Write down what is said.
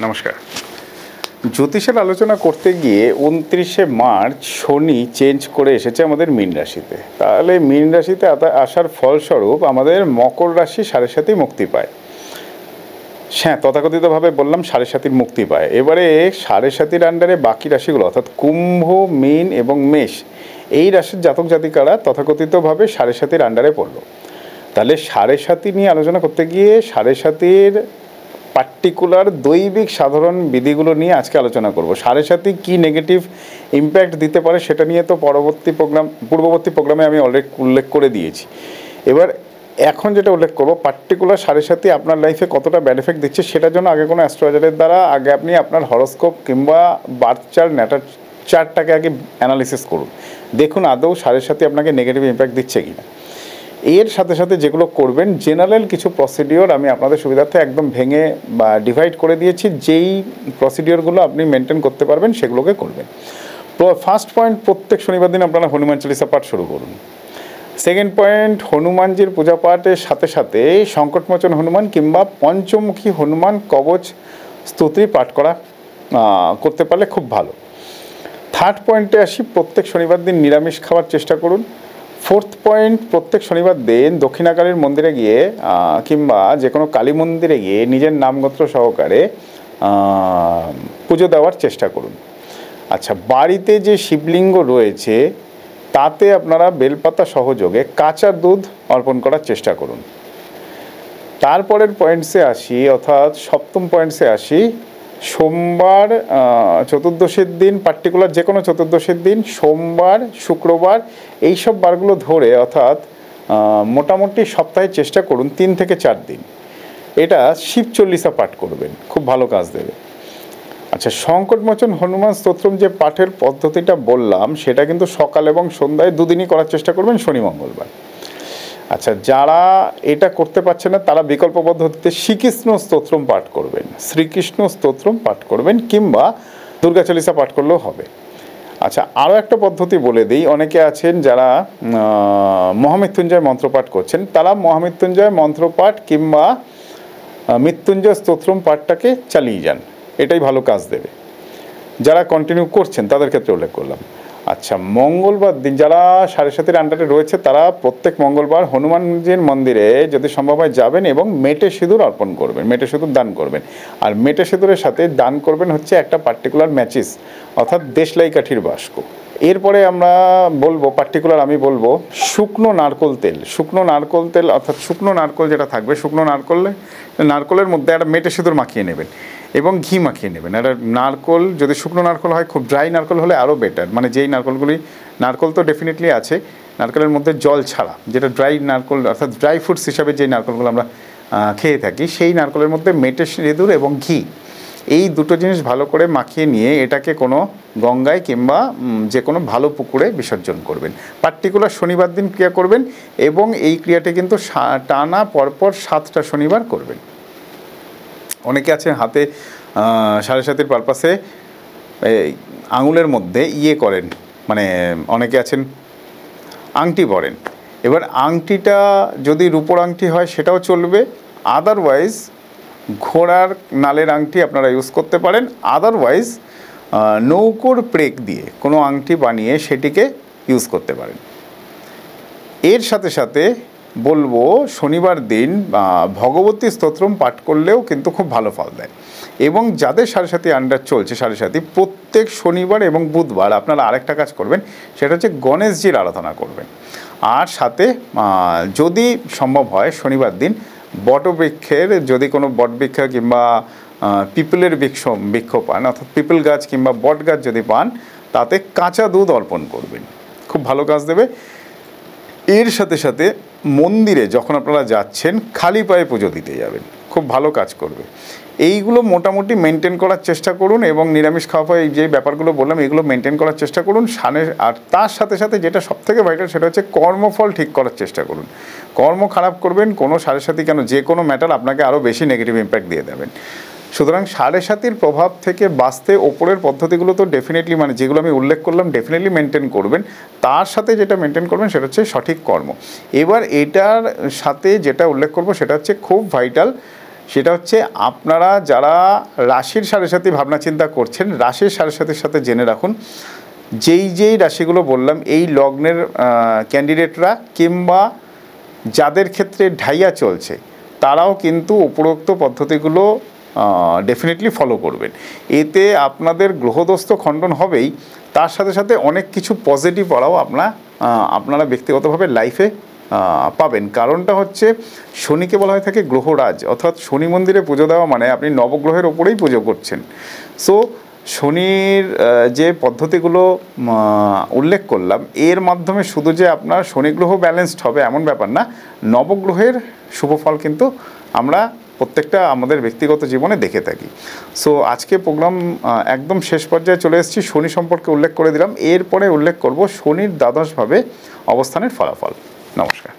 নমস্কার। জ্যোতিষের আলোচনা করতে গিয়ে ২৯শে মার্চ শনি চেঞ্জ করে এসেছে আমাদের মীন রাশিতে। তাহলে মীন রাশিতে আসার ফলস্বরূপ আমাদের মকর রাশি সাড়ে সাতই মুক্তি পায়। হ্যাঁ, তথাকথিতভাবে বললাম সাড়ে সাতির মুক্তি পায়। এবারে সাড়ে সাতির আন্ডারে বাকি রাশিগুলো অর্থাৎ কুম্ভ, মীন এবং মেষ, এই রাশির জাতক জাতিকারা তথাকথিতভাবে সাড়ে সাতির আন্ডারে পড়ল। তাহলে সাড়ে সাতি নিয়ে আলোচনা করতে গিয়ে সাড়ে সাতির পার্টিকুলার দৈবিক সাধারণ বিধিগুলো নিয়ে আজকে আলোচনা করব। সাড়ে সাতি কী নেগেটিভ ইম্প্যাক্ট দিতে পারে সেটা নিয়ে তো পূর্ববর্তী প্রোগ্রামে আমি অলরেডি উল্লেখ করে দিয়েছি। এবার এখন যেটা উল্লেখ করবো, পার্টিকুলার সাড়ে সাতি আপনার লাইফে কতটা ব্যাড এফেক্ট দিচ্ছে সেটার জন্য আগে কোনো অ্যাস্ট্রোলজারের দ্বারা আগে আপনি আপনার হরোস্কোপ কিংবা বার্থ চার্ট, ন্যাটাল চার্টটাকে আগে অ্যানালিসিস করুন, দেখুন আদৌ সাড়ে সাতি আপনাকে নেগেটিভ ইম্প্যাক্ট দিচ্ছে কিনা। এর সাথে সাথে যেগুলো করবেন, জেনারেল কিছু প্রসিডিওর আমি আপনাদের সুবিধার্থে একদম ভেঙে বা ডিভাইড করে দিয়েছি। যেই প্রসিডিওরগুলো আপনি মেনটেন করতে পারবেন সেগুলোকে করবেন। ফার্স্ট পয়েন্ট, প্রত্যেক শনিবার দিন আপনারা হনুমান চালিসা পাঠ শুরু করুন। সেকেন্ড পয়েন্ট, হনুমানজির পূজা পাঠের সাথে সাথে সংকটমোচন হনুমান কিংবা পঞ্চমুখী হনুমান কবচ স্তোত্রী পাঠ করতে পারলে খুব ভালো। থার্ড পয়েন্টে আসি, প্রত্যেক শনিবার দিন নিরামিষ খাওয়ার চেষ্টা করুন। ফোর্থ পয়েন্ট, প্রত্যেক শনিবার দিন দক্ষিণাকালীর মন্দিরে গিয়ে কিংবা যে কোনো কালী মন্দিরে গিয়ে নিজের নামগোত্র সহকারে পুজো দেওয়ার চেষ্টা করুন। আচ্ছা, বাড়িতে যে শিবলিঙ্গ রয়েছে তাতে আপনারা বেলপাতা সহযোগে কাঁচা দুধ অর্পণ করার চেষ্টা করুন। তারপরের পয়েন্টসে আসি, অর্থাৎ সপ্তম পয়েন্টসে আসি, সোমবার চতুর্দশীর দিন, পার্টিকুলার যে কোনো চতুর্দশীর দিন, সোমবার, শুক্রবার, এইসব বারগুলো ধরে অর্থাৎ মোটামুটি সপ্তাহে চেষ্টা করুন ৩ থেকে ৪ দিন এটা শিব চল্লিশা পাঠ করবেন, খুব ভালো কাজ দেবে। আচ্ছা, সংকটমোচন হনুমান স্তোত্রম যে পাঠের পদ্ধতিটা বললাম সেটা কিন্তু সকাল এবং সন্ধ্যায় দুদিনই করার চেষ্টা করবেন, শনি মঙ্গলবার। আচ্ছা, যারা এটা করতে পারছে না তারা বিকল্প পদ্ধতিতে শ্রীকৃষ্ণ স্তোত্রম পাঠ করবেন, শ্রীকৃষ্ণ স্তোত্রম পাঠ করবেন কিংবা দুর্গা চালিসা পাঠ করলেও হবে। আচ্ছা, আরও একটা পদ্ধতি বলে দিই, অনেকে আছেন যারা মহামৃত্যুঞ্জয় মন্ত্রপাঠ করছেন, তারা মহামৃত্যুঞ্জয় মন্ত্রপাঠ কিংবা মৃত্যুঞ্জয় স্তোত্রম পাঠটাকে চালিয়ে যান, এটাই ভালো কাজ দেবে। যারা কন্টিনিউ করছেন তাদের ক্ষেত্রে উল্লেখ করলাম। আচ্ছা, মঙ্গলবার দিন যারা সাড়ে সাতির আন্ডারে রয়েছে তারা প্রত্যেক মঙ্গলবার হনুমানজির মন্দিরে যদি সম্ভব হয় যাবেন এবং মেটে সিঁদুর অর্পণ করবেন, মেটে সিঁদুর দান করবেন। আর মেটে সিঁদুরের সাথে দান করবেন হচ্ছে একটা পার্টিকুলার ম্যাচিস অর্থাৎ দেশলাই কাঠির বাস্ক। এরপরে আমরা বলবো, পার্টিকুলার আমি বলবো শুকনো নারকোল তেল। শুকনো নারকোল তেল অর্থাৎ শুকনো নারকোল যেটা থাকবে, শুকনো নারকোলের মধ্যে একটা মেটে সিঁদুর মাখিয়ে নেবেন এবং ঘি মাখিয়ে নেবেন। একটা নারকোল যদি শুকনো নারকোল হয়, খুব ড্রাই নারকোল হলে আরও বেটার, মানে যেই নারকোল তো ডেফিনেটলি আছে, নারকোলের মধ্যে জল ছাড়া যেটা ড্রাই নারকোল অর্থাৎ ড্রাই ফ্রুটস হিসাবে যেই নারকোলগুলো আমরা খেয়ে থাকি, সেই নারকোলের মধ্যে মেটে সিঁদুর এবং ঘি, এই দুটো জিনিস ভালো করে মাখিয়ে নিয়ে এটাকে কোনো গঙ্গায় কিংবা যে কোনো ভালো পুকুরে বিসর্জন করবেন। পার্টিকুলার শনিবার দিন ক্রিয়া করবেন এবং এই ক্রিয়াটি কিন্তু টানা পরপর 7টা শনিবার করবেন। অনেকে আছেন হাতে সাড়ে সাতির পারপাসে আঙুলের মধ্যে করেন, মানে অনেকে আছেন আংটি পরেন। এবার আংটিটা যদি রূপোর আংটি হয় সেটাও চলবে, আদারওয়াইজ ঘোড়ার নালের আংটি আপনারা ইউজ করতে পারেন, আদারওয়াইজ নৌকোর প্রেক দিয়ে কোনো আংটি বানিয়ে সেটিকে ইউজ করতে পারেন। এর সাথে সাথে বলবো শনিবার দিন ভগবতী স্তোত্রম পাঠ করলেও কিন্তু খুব ভালো ফল দেয়। এবং যাদের সাড়ে সাতি আন্ডার চলছে সাড়ে সাতি, প্রত্যেক শনিবার এবং বুধবার আপনারা আরেকটা কাজ করবেন, সেটা হচ্ছে গণেশজির আরাধনা করবেন। আর সাথে যদি সম্ভব হয় শনিবার দিন বটবৃক্ষের, যদি কোনো বটবৃক্ষ কিংবা পিপলের বৃক্ষ পান অর্থাৎ পিপল গাছ কিংবা বট গাছ যদি পান, তাতে কাঁচা দুধ অর্পণ করবেন, খুব ভালো কাজ দেবে। এর সাথে সাথে মন্দিরে যখন আপনারা যাচ্ছেন খালি পায়ে পুজো দিতে যাবেন, খুব ভালো কাজ করবে। এইগুলো মোটামুটি মেনটেন করার চেষ্টা করুন এবং নিরামিষ খাওয়া এই যে ব্যাপারগুলো বললাম এগুলো মেনটেন করার চেষ্টা করুন। আর তার সাথে সাথে যেটা সবথেকে ভাইটাল সেটা হচ্ছে কর্মফল ঠিক করার চেষ্টা করুন। কর্ম খারাপ করবেন, কোনো সাড়ে সাতি কেন, যে কোনো ম্যাটার আপনাকে আরও বেশি নেগেটিভ ইম্প্যাক্ট দিয়ে দেবেন। সুতরাং সাড়ে সাতির প্রভাব থেকে বাঁচতে ওপরের পদ্ধতিগুলো তো ডেফিনেটলি, মানে যেগুলো আমি উল্লেখ করলাম ডেফিনেটলি মেনটেন করবেন। তার সাথে যেটা মেনটেন করবেন সেটা হচ্ছে সঠিক কর্ম। এবার এটার সাথে যেটা উল্লেখ করব সেটা হচ্ছে খুব ভাইটাল, সেটা হচ্ছে আপনারা যারা রাশির সাড়ে সাথে ভাবনা চিন্তা করছেন, রাশির সাড়ে সাথের সাথে জেনে রাখুন যেই রাশিগুলো বললাম এই লগ্নের ক্যান্ডিডেটরা কিংবা যাদের ক্ষেত্রে ঢাইয়া চলছে তারাও কিন্তু উপরোক্ত পদ্ধতিগুলো ডেফিনেটলি ফলো করবেন। এতে আপনাদের গ্রহদোষ তো খণ্ডন হবেই, তার সাথে সাথে অনেক কিছু পজিটিভ পড়াও আপনারা ব্যক্তিগতভাবে লাইফে পাবেন। কারণটা হচ্ছে শনিকে বলা হয়ে থাকে গ্রহরাজ, অর্থাৎ শনি মন্দিরে পুজো দেওয়া মানে আপনি নবগ্রহের ওপরেই পুজো করছেন। সো শনির যে পদ্ধতিগুলো উল্লেখ করলাম এর মাধ্যমে শুধু যে আপনার শনি গ্রহ ব্যালেন্সড হবে এমন ব্যাপার না, নবগ্রহের শুভফল কিন্তু আমরা প্রত্যেকটা আমাদের ব্যক্তিগত জীবনে দেখে থাকি। সো আজকে প্রোগ্রাম একদম শেষ পর্যায়ে চলে এসেছি, শনি সম্পর্কে উল্লেখ করে দিলাম, এরপরে উল্লেখ করব শনির দ্বাদশভাবে অবস্থানের ফলাফল। নমস্কার।